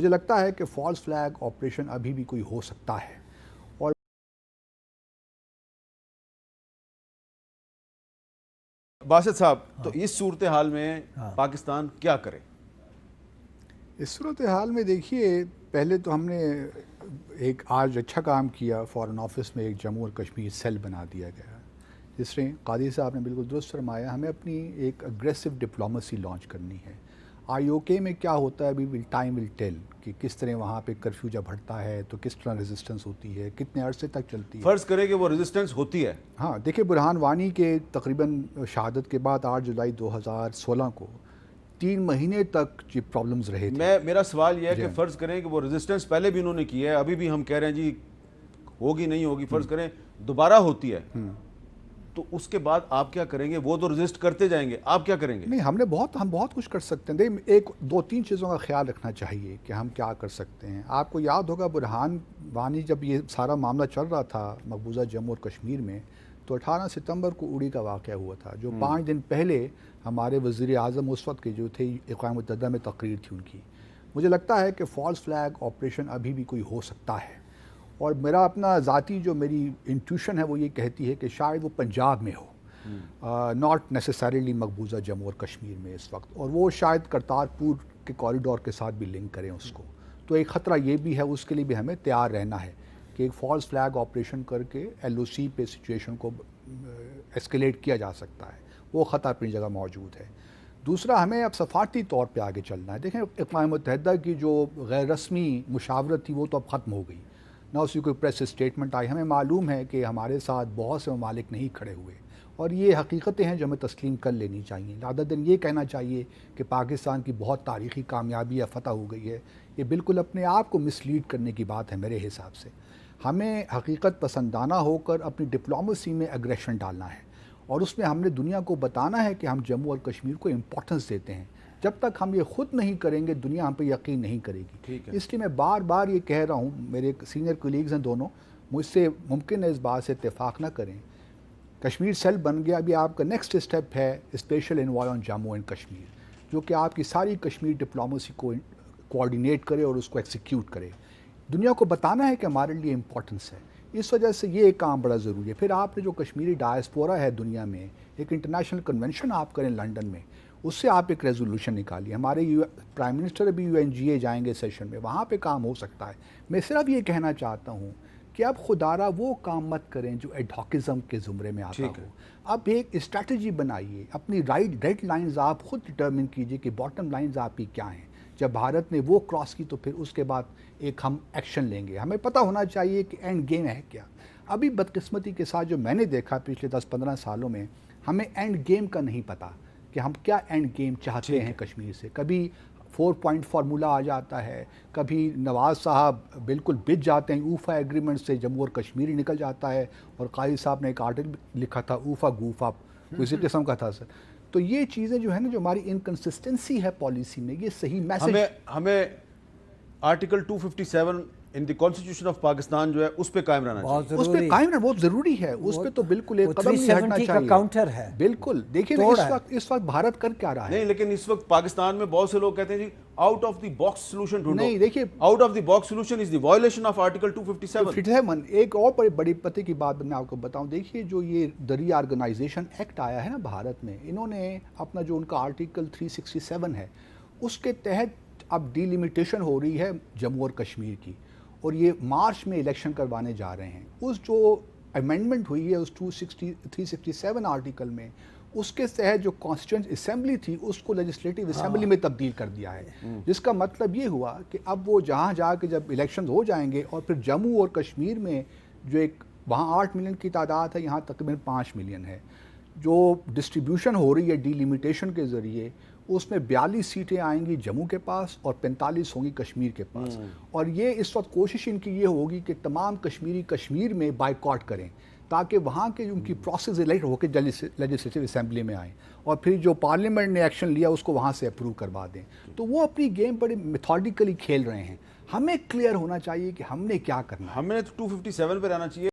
مجھے لگتا ہے کہ فالس فلیگ آپریشن ابھی بھی کوئی ہو سکتا ہے اور باسط صاحب تو اس صورتحال میں پاکستان کیا کرے؟ اس صورتحال میں دیکھیے، پہلے تو ہم نے ایک آج اچھا کام کیا، فارن آفس میں ایک جموں اور کشمیر سیل بنا دیا گیا، جس میں قاضی صاحب نے بالکل درست فرمایا، ہمیں اپنی ایک اگریسو ڈپلومیسی لانچ کرنی ہے۔ آئی او کے میں کیا ہوتا ہے ابھی ٹائم ول ٹیل کہ کس طرح وہاں پہ کرفیو جب ہٹتا ہے تو کس طرح ریزسٹنس ہوتی ہے، کتنے عرصے تک چلتی ہے۔ فرض کریں کہ وہ ریزسٹنس ہوتی ہے۔ ہاں دیکھیں، برہان وانی کے تقریباً شہادت کے بعد 8 جولائی 2016 کو 3 مہینے تک یہ پرابلمز رہے تھے۔ میرا سوال یہ ہے کہ فرض کریں کہ وہ ریزسٹنس پہلے بھی انہوں نے کی ہے، ابھی بھی ہم کہہ رہے ہیں جی ہوگی نہیں ہوگی، فرض کریں دوبارہ ہوتی ہے تو اس کے بعد آپ کیا کریں گے؟ وہ تو ریزسٹ کرتے جائیں گے، آپ کیا کریں گے؟ نہیں، ہم بہت کچھ کر سکتے ہیں۔ دیکھیں، ایک دو تین چیزوں کا خیال رکھنا چاہیے کہ ہم کیا کر سکتے ہیں۔ آپ کو یاد ہوگا برہان وانی جب یہ سارا معاملہ چل رہا تھا مقبوضہ جموں اور کشمیر میں، تو 18 ستمبر کو اڑی کا واقعہ ہوا تھا، جو 5 دن پہلے ہمارے وزیر اعظم اس وقت کے جو تھے، اقوام متحدہ میں تقریر تھی ان کی۔ مجھے لگتا ہے کہ فالس فلیگ آپریشن ابھی بھی کوئی ہو سکتا ہے، اور میرا اپنا ذاتی جو میری انٹیوشن ہے وہ یہ کہتی ہے کہ شاید وہ پنجاب میں ہو، ناٹ نیسیسریلی مقبوضہ جموں اور کشمیر میں اس وقت، اور وہ شاید کرتارپور کے کوریڈور کے ساتھ بھی لنک کریں اس کو۔ تو ایک خطرہ یہ بھی ہے، اس کے لیے بھی ہمیں تیار رہنا ہے کہ ایک فالس فلیگ آپریشن کر کے ایل او سی پہ سچویشن کو ایسکیلیٹ کیا جا سکتا ہے، وہ خطرہ اپنی جگہ موجود ہے۔ دوسرا، ہمیں اب سفارتی طور پہ آگے چلنا ہے۔ دیکھیں، اقوام متحدہ کی جو غیر رسمی مشاورت تھی وہ تو اب ختم ہو گئی، نہ اس کی کوئی پریس اسٹیٹمنٹ آئی۔ ہمیں معلوم ہے کہ ہمارے ساتھ بہت سے ممالک نہیں کھڑے ہوئے، اور یہ حقیقتیں ہیں جو ہمیں تسلیم کر لینی چاہیے۔ زیادہ دن یہ کہنا چاہیے کہ پاکستان کی بہت تاریخی کامیابی یا فتح ہو گئی ہے، یہ بالکل اپنے آپ کو مس لیڈ کرنے کی بات ہے میرے حساب سے۔ ہمیں حقیقت پسندانہ ہو کر اپنی ڈپلومیسی میں اگریشن ڈالنا ہے، اور اس میں ہم نے دنیا کو بتانا ہے کہ ہم جموں اور کشمیر کو امپورٹنس دیتے ہیں۔ جب تک ہم یہ خود نہیں کریں گے، دنیا ہم پہ یقین نہیں کرے گی۔ اس لیے میں بار بار یہ کہہ رہا ہوں، میرے سینئر کولیگز ہیں دونوں، مجھ سے ممکن ہے اس بات سے اتفاق نہ کریں، کشمیر سیل بن گیا، ابھی آپ کا نیکسٹ اسٹیپ ہے special envoy on Jammu and Kashmir, جو کہ آپ کی ساری کشمیر ڈپلومیسی کو کوآرڈینیٹ کرے اور اس کو ایکسیکیوٹ کرے۔ دنیا کو بتانا ہے کہ ہمارے لیے امپورٹنس ہے، اس وجہ سے یہ کام بڑا ضروری ہے۔ پھر آپ نے جو کشمیری ڈائسپورا ہے دنیا میں، ایک انٹرنیشنل کنونشن آپ کریں لنڈن میں، اس سے آپ ایک ریزولوشن نکالیے۔ ہمارے پرائم منسٹر ابھی یو این جی اے جائیں گے سیشن میں، وہاں پہ کام ہو سکتا ہے۔ میں صرف یہ کہنا چاہتا ہوں کہ اب خدارہ وہ کام مت کریں جو ایڈہاکزم کے زمرے میں آتا ہو۔ اب ایک اسٹریٹجی بنائیے، اپنی ریڈ لائنز آپ خود ڈٹرمن کیجئے کہ باٹم لائنز آپ کی کیا ہیں۔ جب بھارت نے وہ کراس کی تو پھر اس کے بعد ایک ہم ایکشن لیں گے۔ ہمیں پتہ ہونا چاہیے کہ اینڈ گیم ہے کیا۔ ابھی بدقسمتی کے ساتھ جو میں نے دیکھا پچھلے 10-15 سالوں میں، ہمیں اینڈ گیم کا نہیں پتہ کہ ہم کیا اینڈ گیم چاہتے ہیں کشمیر سے۔ کبھی 4 پوائنٹ فارمولہ آ جاتا ہے، کبھی نواز صاحب بالکل بچ جاتے ہیں، اوفا ایگریمنٹ سے جموں اور کشمیر ہی نکل جاتا ہے، اور قاضی صاحب نے ایک آرٹیکل لکھا تھا، اوفا گوفا اسی قسم کا تھا سر۔ تو یہ چیزیں جو ہے نا، جو ہماری انکنسسٹنسی ہے پالیسی میں، یہ صحیح میسج ہمیں article 257 in the constitution of Pakistan جو ہے اس پہ قائم رہنا چاہیے۔ اس پہ قائم رہنا بہت ضروری ہے، اس پہ تو بالکل ایک قدم نہیں ہٹنا چاہیے۔ کاؤنٹر ہے بالکل، دیکھیں اس وقت بھارت کر کیا رہا ہے۔ نہیں، لیکن اس وقت پاکستان میں بہت سے لوگ کہتے ہیں جی out of the box solution ڈھونڈو۔ نہیں، دیکھیے، out of the box solution is the violation of article 257۔ ایک اور بڑی پتے کی بات میں آپ کو بتاؤں، دیکھیے جو یہ ری آرگنائزیشن ایکٹ آیا ہے نا بھارت میں، انہوں نے اپنا جو ان کا آرٹیکل 367 ہے، اس کے تحت اب ڈی لیمیٹیشن ہو رہی ہے جموں اور کشمیر کی، اور یہ مارچ میں الیکشن کروانے جا رہے ہیں۔ اس جو امینڈمنٹ ہوئی ہے اس 367 آرٹیکل میں، اس کے تحت جو کانسٹیٹوئنٹ اسمبلی تھی اس کو لیجسلیٹو اسمبلی میں تبدیل کر دیا ہے، جس کا مطلب یہ ہوا کہ اب وہ جہاں جا کے جب الیکشن ہو جائیں گے، اور پھر جموں اور کشمیر میں جو ایک وہاں 8 ملین کی تعداد ہے، یہاں تقریباً 5 ملین ہے، جو ڈسٹریبیوشن ہو رہی ہے ڈی لیمیٹیشن کے ذریعے، اس میں 42 سیٹیں آئیں گی جموں کے پاس اور 45 ہوں گی کشمیر کے پاس۔ اور یہ اس وقت کوشش ان کی یہ ہوگی کہ تمام کشمیری کشمیر میں بائیکاٹ کریں، تاکہ وہاں کے ان کی پروسیس الیکٹ ہو کے لیجسلیٹو اسمبلی میں آئیں، اور پھر جو پارلیمنٹ نے ایکشن لیا اس کو وہاں سے اپروو کروا دیں۔ تو وہ اپنی گیم بڑے میتھوڈیکلی کھیل رہے ہیں۔ ہمیں کلیئر ہونا چاہیے کہ ہم نے کیا کرنا ہے۔ ہمیں 257 پہ رہنا چاہیے۔